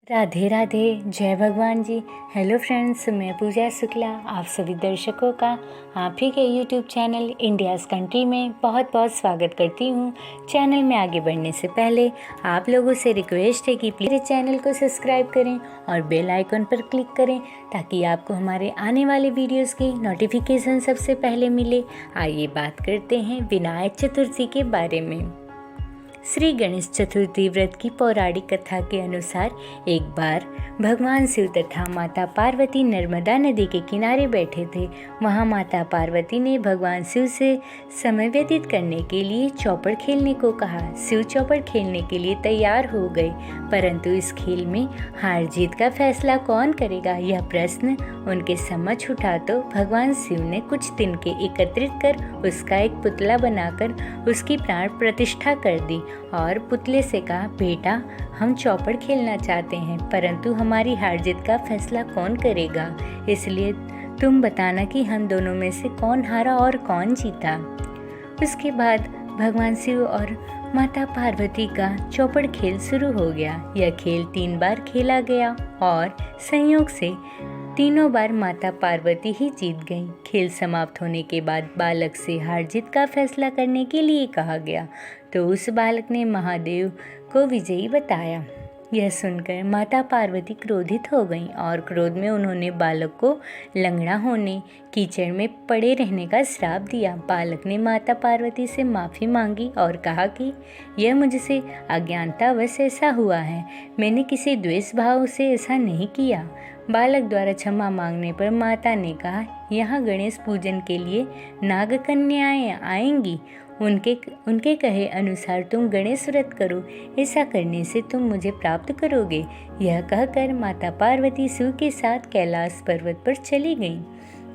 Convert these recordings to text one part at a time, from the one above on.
राधे राधे, जय भगवान जी। Hello friends, मैं पूजा शुक्ला आप सभी दर्शकों का आप ही के यूट्यूब चैनल इंडियाज़ कंट्री में बहुत बहुत स्वागत करती हूँ। चैनल में आगे बढ़ने से पहले आप लोगों से रिक्वेस्ट है कि प्लीज़ चैनल को सब्सक्राइब करें और बेल आइकन पर क्लिक करें ताकि आपको हमारे आने वाले वीडियोज़ की नोटिफिकेशन सबसे पहले मिले। आइए बात करते हैं विनायक चतुर्थी के बारे में। श्री गणेश चतुर्थी व्रत की पौराणिक कथा के अनुसार एक बार भगवान शिव तथा माता पार्वती नर्मदा नदी के किनारे बैठे थे। वहां माता पार्वती ने भगवान शिव से समय व्यतीत करने के लिए चौपड़ खेलने को कहा। शिव चौपड़ खेलने के लिए तैयार हो गए, परंतु इस खेल में हार जीत का फैसला कौन करेगा, यह प्रश्न उनके समझ उठा तो भगवान शिव ने कुछ तिनके एकत्रित कर उसका एक पुतला बनाकर उसकी प्राण प्रतिष्ठा कर दी और पुतले से कहा, बेटा हम चौपड़ खेलना चाहते हैं, परंतु हमारी हार जीत का फैसला कौन करेगा, इसलिए तुम बताना कि हम दोनों में से कौन हारा और कौन जीता। उसके बाद भगवान शिव और माता पार्वती का चौपड़ खेल शुरू हो गया। यह खेल 3 बार खेला गया और संयोग से तीनों बार माता पार्वती ही जीत गईं। खेल समाप्त होने के बाद बालक से हार जीत का फैसला करने के लिए कहा गया, तो उस बालक ने महादेव को विजयी बताया। यह सुनकर माता पार्वती क्रोधित हो गईं और क्रोध में उन्होंने बालक को लंगड़ा होने, कीचड़ में पड़े रहने का श्राप दिया। बालक ने माता पार्वती से माफ़ी मांगी और कहा कि यह मुझसे अज्ञानतावश ऐसा हुआ है, मैंने किसी द्वेष भाव से ऐसा नहीं किया। बालक द्वारा क्षमा मांगने पर माता ने कहा, यहाँ गणेश पूजन के लिए नागकन्याएं आएंगी, उनके कहे अनुसार तुम गणेश व्रत करो, ऐसा करने से तुम मुझे प्राप्त करोगे। यह कहकर माता पार्वती शिव के साथ कैलाश पर्वत पर चली गईं।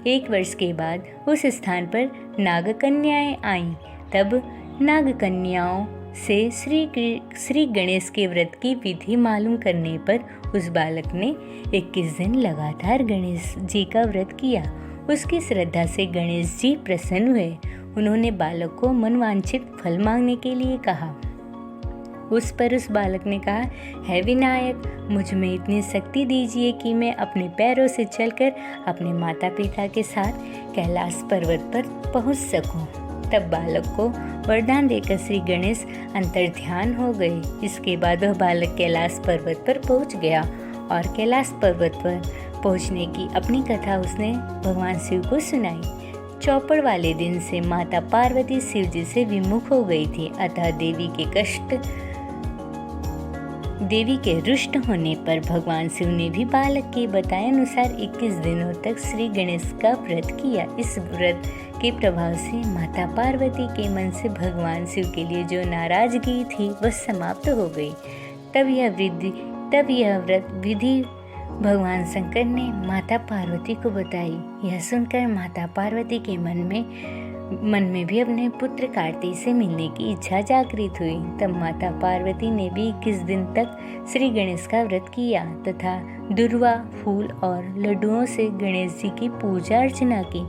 1 वर्ष के बाद उस स्थान पर नागकन्याएं आईं। तब नागकन्याओं से श्री गणेश के व्रत की विधि मालूम करने पर उस बालक ने 21 दिन लगातार गणेश जी का व्रत किया। उसकी श्रद्धा से गणेश जी प्रसन्न हुए। उन्होंने बालक को मनवांछित फल मांगने के लिए कहा। उस बालक ने कहा, हे विनायक, मुझ में इतनी शक्ति दीजिए कि मैं अपने पैरों से चलकर अपने माता पिता के साथ कैलाश पर्वत पर पहुंच सकूं। तब बालक को वरदान देकर श्री गणेश अंतर्ध्यान हो गए। इसके बाद वह बालक कैलाश पर्वत पर पहुंच गया और कैलाश पर्वत पर पहुंचने की अपनी कथा उसने भगवान शिव को सुनाई। चौपड़ वाले दिन से माता पार्वती शिव जी से विमुख हो गई थी, अतः देवी के रुष्ट होने पर भगवान शिव ने भी बालक के बताए अनुसार 21 दिनों तक श्री गणेश का व्रत किया। इस व्रत के प्रभाव से माता पार्वती के मन से भगवान शिव के लिए जो नाराजगी थी वह समाप्त हो गई। तब यह व्रत विधि भगवान शंकर ने माता पार्वती को बताई। यह सुनकर माता पार्वती के मन में भी अपने पुत्र कार्तिक से मिलने की इच्छा जागृत हुई। तब माता पार्वती ने भी 21 दिन तक श्री गणेश का व्रत किया तथा दुर्वा, फूल और लड्डुओं से गणेश जी की पूजा अर्चना की।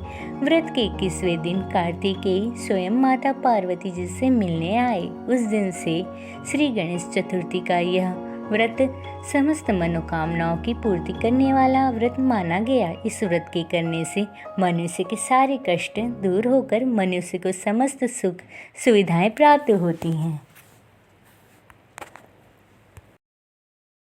व्रत के 21वें दिन कार्तिकेय स्वयं माता पार्वती जी से मिलने आए। उस दिन से श्री गणेश चतुर्थी का यह व्रत समस्त मनोकामनाओं की पूर्ति करने वाला व्रत माना गया। इस व्रत के करने से मनुष्य के सारे कष्ट दूर होकर मनुष्य को समस्त सुख सुविधाएं प्राप्त होती हैं।